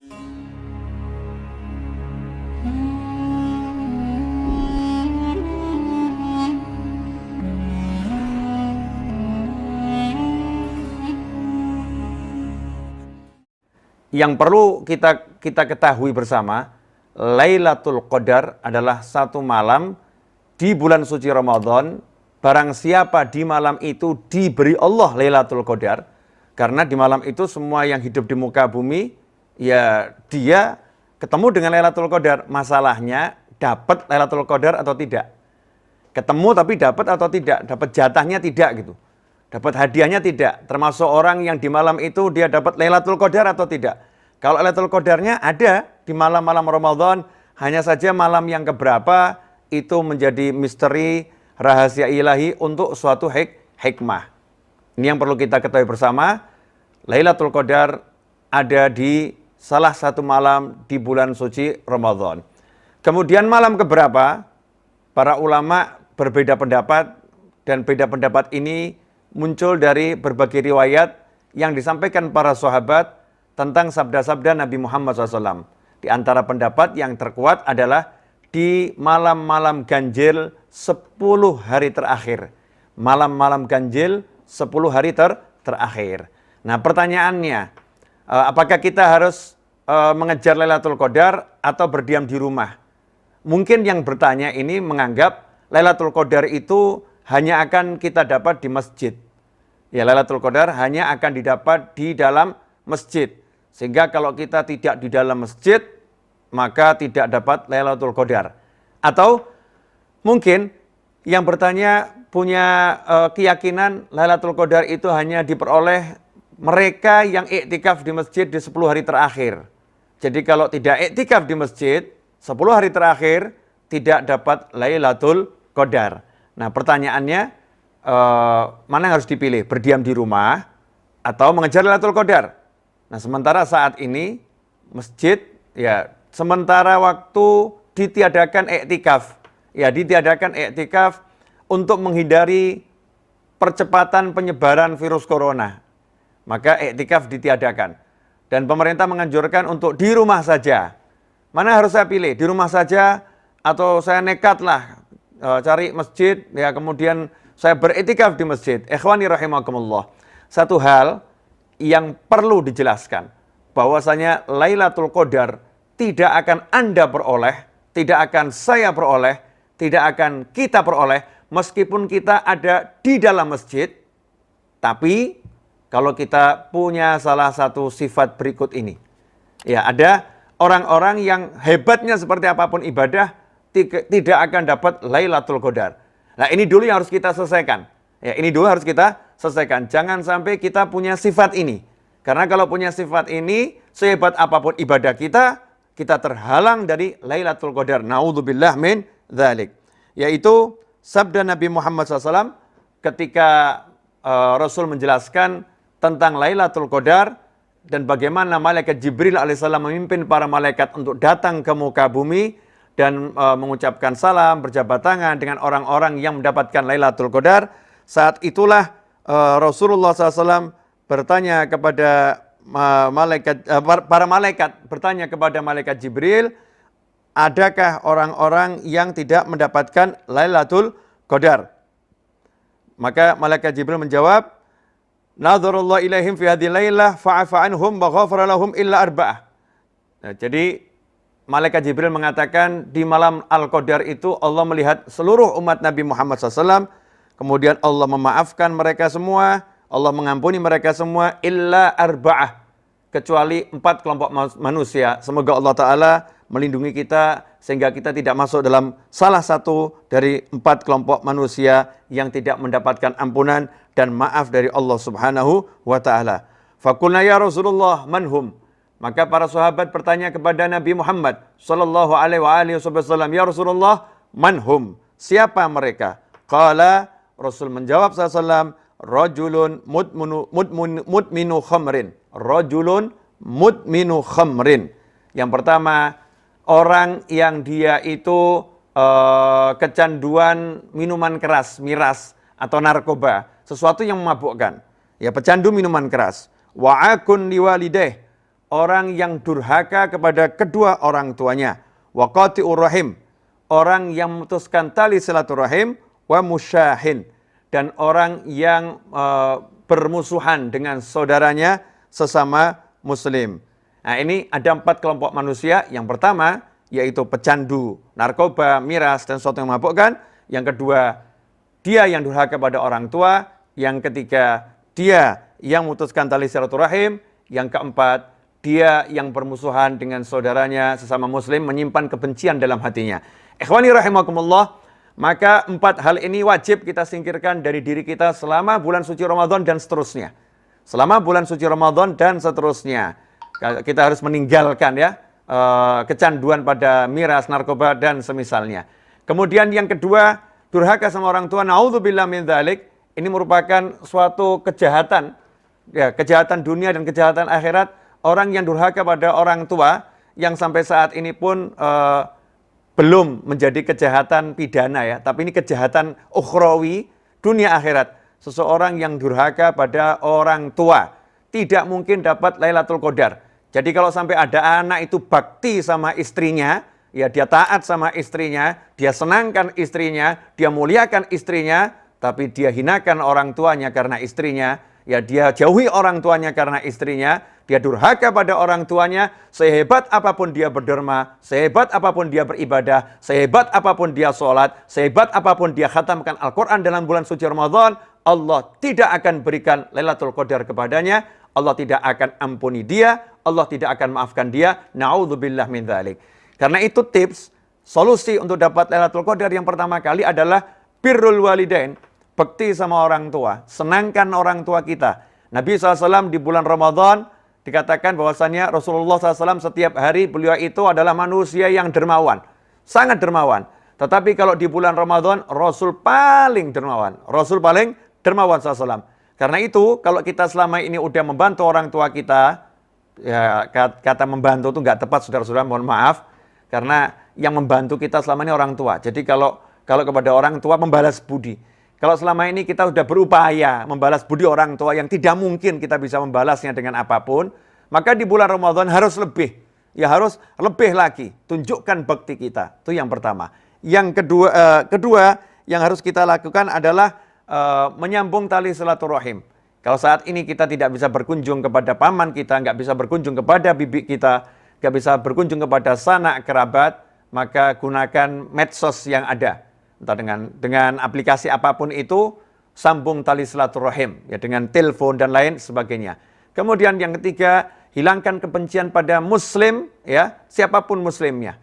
Yang perlu kita ketahui bersama, Lailatul Qadar adalah satu malam di bulan suci Ramadan. Barang siapa di malam itu diberi Allah Lailatul Qadar, karena di malam itu semua yang hidup di muka bumi, ya dia ketemu dengan Lailatul Qadar. Masalahnya dapat Lailatul Qadar atau tidak. Ketemu tapi dapat atau tidak, dapat jatahnya tidak gitu. Dapat hadiahnya tidak, termasuk orang yang di malam itu dia dapat Lailatul Qadar atau tidak. Kalau Lailatul Qadarnya ada di malam-malam Ramadan, hanya saja malam yang keberapa itu menjadi misteri rahasia ilahi untuk suatu hikmah. Ini yang perlu kita ketahui bersama, Lailatul Qadar ada di salah satu malam di bulan suci Ramadan. Kemudian malam keberapa, para ulama berbeda pendapat, dan beda pendapat ini muncul dari berbagai riwayat yang disampaikan para sahabat tentang sabda-sabda Nabi Muhammad SAW. Di antara pendapat yang terkuat adalah di malam-malam ganjil 10 hari terakhir. Malam-malam ganjil 10 hari terakhir. Nah pertanyaannya, apakah kita harus mengejar Lailatul Qadar atau berdiam di rumah? Mungkin yang bertanya ini menganggap Lailatul Qadar itu hanya akan kita dapat di masjid. Ya, Lailatul Qadar hanya akan didapat di dalam masjid. Sehingga kalau kita tidak di dalam masjid, maka tidak dapat Lailatul Qadar. Atau mungkin yang bertanya punya keyakinan Lailatul Qadar itu hanya diperoleh mereka yang iktikaf di masjid di 10 hari terakhir. Jadi kalau tidak iktikaf di masjid, 10 hari terakhir tidak dapat Lailatul Qadar. Nah pertanyaannya, mana yang harus dipilih? Berdiam di rumah atau mengejar Lailatul Qadar? Nah sementara saat ini masjid ya sementara waktu ditiadakan iktikaf. Ya ditiadakan iktikaf untuk menghindari percepatan penyebaran virus corona. Maka iktikaf ditiadakan. Dan pemerintah menganjurkan untuk di rumah saja. Mana harus saya pilih? Di rumah saja atau saya nekatlah cari masjid, ya kemudian saya beriktikaf di masjid. Ikhwani rahimakumullah. Satu hal yang perlu dijelaskan, bahwasanya Lailatul Qadar tidak akan Anda peroleh, tidak akan saya peroleh, tidak akan kita peroleh, meskipun kita ada di dalam masjid. Tapi kalau kita punya salah satu sifat berikut ini. Ya, ada orang-orang yang hebatnya seperti apapun ibadah, tidak akan dapat Lailatul Qadar. Nah ini dulu yang harus kita selesaikan. Ya, ini dulu harus kita selesaikan. Jangan sampai kita punya sifat ini. Karena kalau punya sifat ini, sehebat apapun ibadah kita terhalang dari Lailatul Qadar. Na'udzubillah min dzalik. Yaitu sabda Nabi Muhammad SAW ketika Rasul menjelaskan tentang Lailatul Qadar dan bagaimana malaikat Jibril alaihissalam memimpin para malaikat untuk datang ke muka bumi dan mengucapkan salam, berjabat tangan dengan orang-orang yang mendapatkan Lailatul Qadar. Saat itulah Rasulullah SAW bertanya kepada para malaikat, bertanya kepada malaikat Jibril, adakah orang-orang yang tidak mendapatkan Lailatul Qadar? Maka malaikat Jibril menjawab, Nadharullah ilaihim fi hadhihi lailah fa'afa anhum wa ghafara lahum illa arba'ah. Nah, jadi malaikat Jibril mengatakan di malam Al-Qadar itu Allah melihat seluruh umat Nabi Muhammad SAW. Kemudian Allah memaafkan mereka semua. Allah mengampuni mereka semua. Illa arba'ah. Kecuali 4 kelompok manusia. Semoga Allah Ta'ala melindungi kita sehingga kita tidak masuk dalam salah satu dari 4 kelompok manusia yang tidak mendapatkan ampunan dan maaf dari Allah Subhanahu wa Ta'ala. Fakulna ya Rasulullah manhum. Maka para sahabat bertanya kepada Nabi Muhammad sallallahu alaihi wasallam, ya Rasulullah, manhum? Siapa mereka? Qala, Rasul menjawab sallallahu, rajulun mudminu khamrin. Rajulun mudminu khamrin. Yang pertama, orang yang dia itu kecanduan minuman keras, miras atau narkoba, sesuatu yang memabukkan. Ya, pecandu minuman keras. Wa'akun liwalideh. orang yang durhaka kepada kedua orang tuanya, wa qati'ur rahim, orang yang memutuskan tali silaturahim, wa musyahin, dan orang yang bermusuhan dengan saudaranya sesama muslim. Nah, ini ada 4 kelompok manusia. Yang pertama yaitu pecandu narkoba, miras, dan sesuatu yang memabukkan. Yang kedua, dia yang durhaka pada orang tua. Yang ketiga, dia yang memutuskan tali silaturahim. Yang keempat, dia yang bermusuhan dengan saudaranya sesama muslim, menyimpan kebencian dalam hatinya. Ikhwani rahimakumullah, maka 4 hal ini wajib kita singkirkan dari diri kita selama bulan suci Ramadan dan seterusnya. Selama bulan suci Ramadan dan seterusnya. Kita harus meninggalkan ya kecanduan pada miras, narkoba, dan semisalnya. Kemudian yang kedua, durhaka sama orang tua, naudzubillah min dzalik. Ini merupakan suatu kejahatan, ya, kejahatan dunia dan kejahatan akhirat. Orang yang durhaka pada orang tua, yang sampai saat ini pun belum menjadi kejahatan pidana ya, tapi ini kejahatan ukhrawi, dunia akhirat. Seseorang yang durhaka pada orang tua tidak mungkin dapat Lailatul Qadar. Jadi kalau sampai ada anak itu bakti sama istrinya, ya dia taat sama istrinya, dia senangkan istrinya, dia muliakan istrinya, tapi dia hinakan orang tuanya karena istrinya, ya dia jauhi orang tuanya karena istrinya, dia durhaka pada orang tuanya, sehebat apapun dia berderma, sehebat apapun dia beribadah, sehebat apapun dia sholat, sehebat apapun dia khatamkan Al-Quran dalam bulan suci Ramadan, Allah tidak akan berikan Lailatul Qadar kepadanya, Allah tidak akan ampuni dia, Allah tidak akan maafkan dia. Na'udzubillah min dzalik. Karena itu tips, solusi untuk dapat Lailatul Qadar yang pertama kali adalah birrul walidain, bekti sama orang tua, senangkan orang tua kita. Nabi SAW di bulan Ramadan dikatakan bahwasannya Rasulullah SAW setiap hari beliau itu adalah manusia yang dermawan, sangat dermawan. Tetapi kalau di bulan Ramadan, Rasul paling dermawan. Rasul paling dermawan SAW. Karena itu, kalau kita selama ini udah membantu orang tua kita, ya kata membantu itu nggak tepat, saudara-saudara, mohon maaf. Karena yang membantu kita selama ini orang tua. Jadi kalau kepada orang tua membalas budi. Kalau selama ini kita sudah berupaya membalas budi orang tua yang tidak mungkin kita bisa membalasnya dengan apapun, maka di bulan Ramadan harus lebih. Ya harus lebih lagi. Tunjukkan bakti kita. Itu yang pertama. Yang kedua yang harus kita lakukan adalah menyambung tali silaturahim. Kalau saat ini kita tidak bisa berkunjung kepada paman kita, nggak bisa berkunjung kepada bibi kita, nggak bisa berkunjung kepada sanak kerabat, maka gunakan medsos yang ada. Entah dengan aplikasi apapun itu, sambung tali silaturahim, ya, dengan telepon dan lain sebagainya. Kemudian yang ketiga, hilangkan kebencian pada muslim, ya, siapapun muslimnya.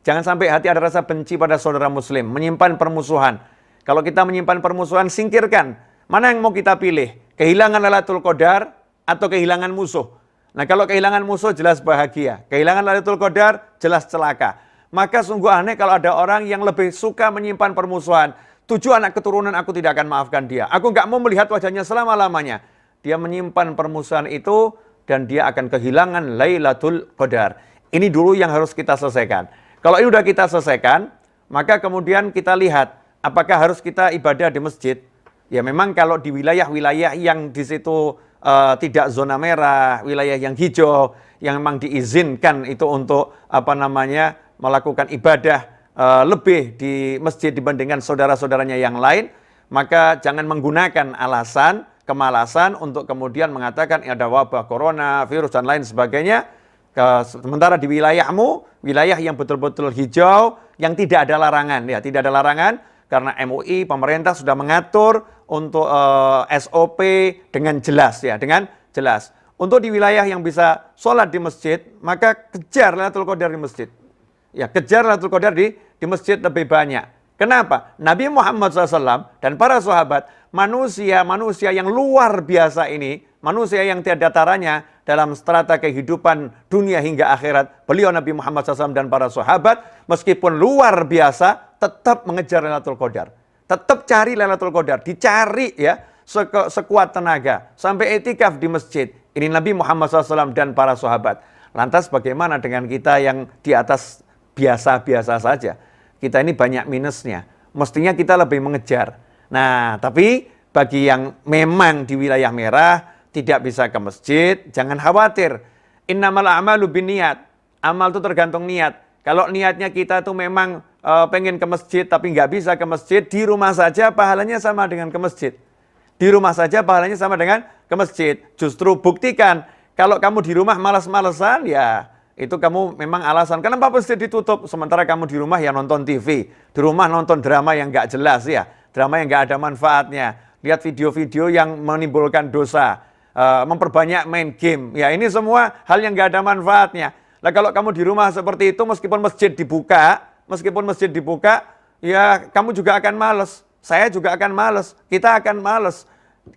Jangan sampai hati ada rasa benci pada saudara muslim, menyimpan permusuhan. Kalau kita menyimpan permusuhan, singkirkan. Mana yang mau kita pilih? Kehilangan Lailatul Qadar atau kehilangan musuh? Nah, kalau kehilangan musuh jelas bahagia. Kehilangan Lailatul Qadar jelas celaka. Maka sungguh aneh kalau ada orang yang lebih suka menyimpan permusuhan. 7 anak keturunan aku tidak akan maafkan dia. Aku nggak mau melihat wajahnya selama-lamanya. Dia menyimpan permusuhan itu dan dia akan kehilangan Lailatul Qadar. Ini dulu yang harus kita selesaikan. Kalau ini sudah kita selesaikan, maka kemudian kita lihat apakah harus kita ibadah di masjid. Ya memang kalau di wilayah-wilayah yang di situ tidak zona merah, wilayah yang hijau, yang memang diizinkan itu untuk melakukan ibadah lebih di masjid dibandingkan saudara-saudaranya yang lain, maka jangan menggunakan alasan kemalasan untuk kemudian mengatakan ada wabah corona, virus dan lain sebagainya. Sementara di wilayahmu, wilayah yang betul-betul hijau, yang tidak ada larangan, ya tidak ada larangan, karena MUI pemerintah sudah mengatur untuk SOP dengan jelas, ya dengan jelas. Untuk di wilayah yang bisa sholat di masjid, maka kejar Lailatul Qadar di masjid. Ya, kejar Lailatul Qadar di masjid lebih banyak. Kenapa? Nabi Muhammad SAW dan para sahabat, manusia yang luar biasa ini, manusia yang tiada taranya dalam strata kehidupan dunia hingga akhirat, beliau Nabi Muhammad SAW dan para sahabat, meskipun luar biasa, tetap mengejar Lailatul Qadar. Tetap cari Lailatul Qadar, dicari ya, sekuat tenaga, sampai etikaf di masjid. Ini Nabi Muhammad SAW dan para sahabat. Lantas bagaimana dengan kita yang di atas biasa-biasa saja? Kita ini banyak minusnya. Mestinya kita lebih mengejar. Nah, tapi bagi yang memang di wilayah merah, tidak bisa ke masjid, jangan khawatir. Innamal a'malu binniyat. Amal itu tergantung niat. Kalau niatnya kita tuh memang pengen ke masjid tapi nggak bisa ke masjid, di rumah saja pahalanya sama dengan ke masjid. Di rumah saja pahalanya sama dengan ke masjid. Justru buktikan kalau kamu di rumah malas-malesan, ya itu kamu memang alasan. Kenapa masjid ditutup? Sementara kamu di rumah ya nonton TV. Di rumah nonton drama yang nggak jelas ya. Drama yang nggak ada manfaatnya. Lihat video-video yang menimbulkan dosa. Memperbanyak main game. Ya ini semua hal yang nggak ada manfaatnya. Nah kalau kamu di rumah seperti itu, meskipun masjid dibuka, ya kamu juga akan males. Saya juga akan males. Kita akan males.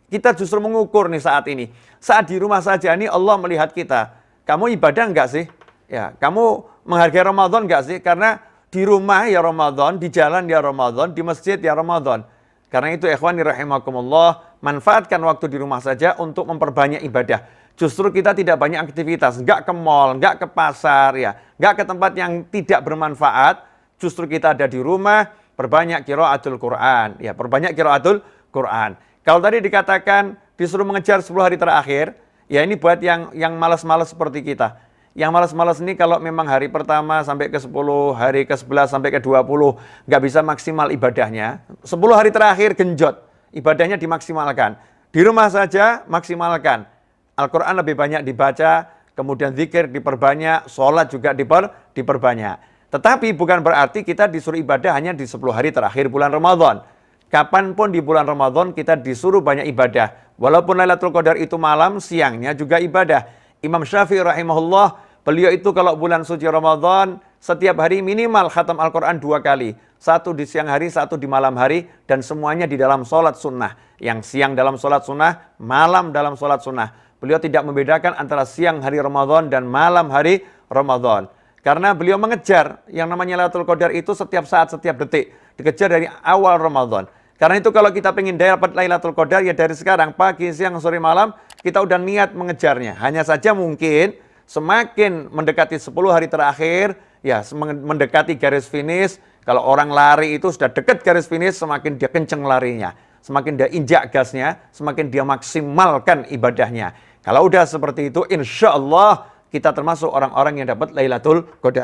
Kita justru mengukur nih saat ini. Saat di rumah saja nih Allah melihat kita. Kamu ibadah enggak sih? Ya, kamu menghargai Ramadan enggak sih? Karena di rumah ya Ramadan, di jalan ya Ramadan, di masjid ya Ramadan. Karena itu ikhwani rahimakumullah, manfaatkan waktu di rumah saja untuk memperbanyak ibadah. Justru kita tidak banyak aktivitas, nggak ke mall, nggak ke pasar, ya, nggak ke tempat yang tidak bermanfaat. Justru kita ada di rumah, perbanyak qiraatul Quran, ya, perbanyak qiraatul Quran. Kalau tadi dikatakan disuruh mengejar 10 hari terakhir, ya ini buat yang malas-malas seperti kita. Yang malas-malas ini kalau memang hari pertama sampai ke 10, hari ke 11 sampai ke 20, nggak bisa maksimal ibadahnya. 10 hari terakhir genjot, ibadahnya dimaksimalkan. Di rumah saja maksimalkan. Al-Quran lebih banyak dibaca, kemudian zikir diperbanyak, sholat juga diperbanyak. Tetapi bukan berarti kita disuruh ibadah hanya di 10 hari terakhir bulan Ramadan. Kapanpun di bulan Ramadan kita disuruh banyak ibadah. Walaupun Lailatul Qadar itu malam, siangnya juga ibadah. Imam Syafi'i rahimahullah, beliau itu kalau bulan suci Ramadan, setiap hari minimal khatam Al-Quran 2 kali. 1 di siang hari, 1 di malam hari, dan semuanya di dalam sholat sunnah. Yang siang dalam sholat sunnah, malam dalam sholat sunnah. Beliau tidak membedakan antara siang hari Ramadan dan malam hari Ramadan. Karena beliau mengejar yang namanya Lailatul Qadar itu setiap saat, setiap detik. Dikejar dari awal Ramadan. Karena itu kalau kita ingin dapat Lailatul Qadar ya dari sekarang, pagi, siang, sore, malam, kita udah niat mengejarnya. Hanya saja mungkin semakin mendekati 10 hari terakhir, ya mendekati garis finish, kalau orang lari itu sudah dekat garis finish, semakin dia kenceng larinya. Semakin dia injak gasnya, semakin dia maksimalkan ibadahnya. Kalau udah seperti itu, insya Allah kita termasuk orang-orang yang dapat Lailatul Qadar.